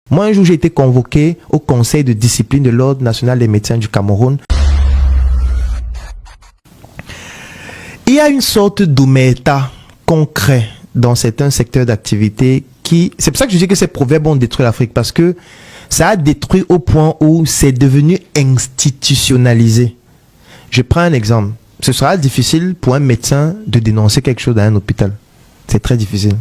Moi, un jour, j'ai été convoqué au conseil de discipline de l'Ordre national des médecins du Cameroun. Il y a une sorte d'omerta concret dans certains secteurs d'activité qui... C'est pour ça que je dis que ces proverbes ont détruit l'Afrique, parce que ça a détruit au point où c'est devenu institutionnalisé. Je prends un exemple. Ce sera difficile pour un médecin de dénoncer quelque chose dans un hôpital. C'est très difficile.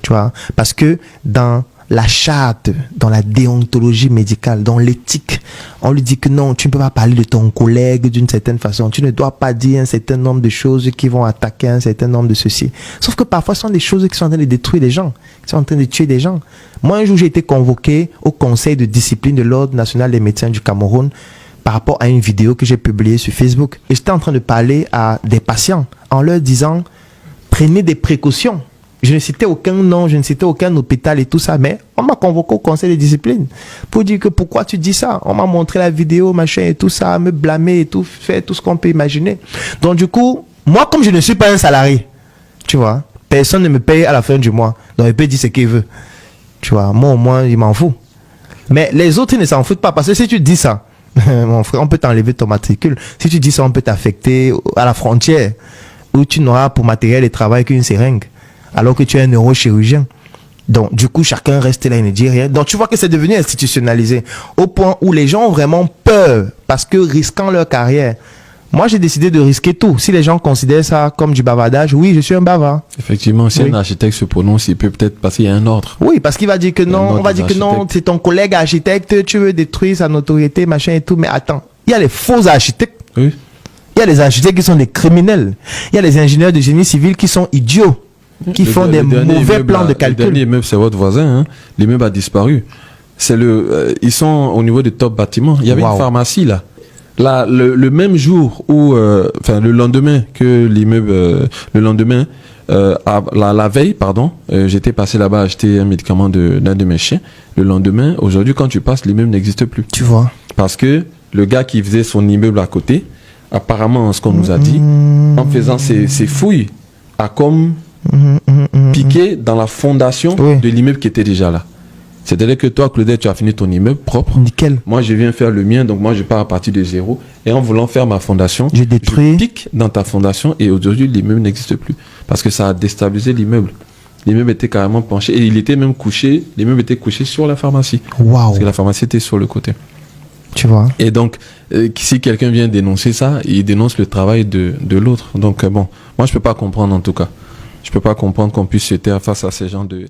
Tu vois, parce que dans la charte, dans la déontologie médicale, dans l'éthique, on lui dit que non, tu ne peux pas parler de ton collègue d'une certaine façon. Tu ne dois pas dire un certain nombre de choses qui vont attaquer un certain nombre de ceci. Sauf que parfois, ce sont des choses qui sont en train de détruire les gens, qui sont en train de tuer des gens. Moi, un jour, j'ai été convoqué au conseil de discipline de l'Ordre national des médecins du Cameroun par rapport à une vidéo que j'ai publiée sur Facebook. Et j'étais en train de parler à des patients en leur disant, prenez des précautions. Je ne citais aucun nom, je ne citais aucun hôpital et tout ça, mais on m'a convoqué au conseil de discipline pour dire que pourquoi tu dis ça. On m'a montré la vidéo, machin et tout ça, me blâmer et tout, faire tout ce qu'on peut imaginer. Donc du coup, moi comme je ne suis pas un salarié, tu vois, personne ne me paye à la fin du mois. Donc il peut dire ce qu'il veut. Tu vois, moi au moins, il m'en fout. Mais les autres, ils ne s'en foutent pas, parce que si tu dis ça, mon frère, on peut t'enlever ton matricule. Si tu dis ça, on peut t'affecter à la frontière, où tu n'auras pour matériel de travail qu'une seringue, alors que tu es un neurochirurgien. Donc, du coup, chacun reste là et ne dit rien. Donc, tu vois que c'est devenu institutionnalisé, au point où les gens ont vraiment peur, parce que risquant leur carrière. Moi, j'ai décidé de risquer tout. Si les gens considèrent ça comme du bavardage, oui, je suis un bavard. Effectivement, si un architecte se prononce, il peut peut-être passer à un ordre. Oui, parce qu'il va dire que non, on va dire que non, c'est ton collègue architecte, tu veux détruire sa notoriété, machin et tout. Mais attends, il y a les faux architectes. Oui. Il y a les architectes qui sont des criminels. Il y a les ingénieurs de génie civil qui sont idiots, qui font des mauvais plans de calcul. Le dernier immeuble, c'est votre voisin. Hein. L'immeuble a disparu. C'est ils sont au niveau des top bâtiments. Il y avait une pharmacie là. Là, le même jour où, enfin le lendemain que l'immeuble, la veille, pardon, j'étais passé là-bas acheter un médicament d'un de mes chiens. Le lendemain, aujourd'hui, quand tu passes, l'immeuble n'existe plus. Tu vois. Parce que le gars qui faisait son immeuble à côté, apparemment, ce qu'on nous a dit, en faisant ses fouilles, a comme piqué dans la fondation de l'immeuble qui était déjà là. C'est-à-dire que toi, Claudette, tu as fini ton immeuble propre. Nickel. Moi, je viens faire le mien, donc moi, je pars à partir de zéro. Et en voulant faire ma fondation, je pique dans ta fondation et aujourd'hui, l'immeuble n'existe plus. Parce que ça a déstabilisé l'immeuble. L'immeuble était carrément penché et il était même couché, l'immeuble était couché sur la pharmacie. Waouh. Parce que la pharmacie était sur le côté. Tu vois. Et donc, si quelqu'un vient dénoncer ça, il dénonce le travail de l'autre. Donc, bon, moi, je peux pas comprendre en tout cas. Je peux pas comprendre qu'on puisse se taire face à ces gens de...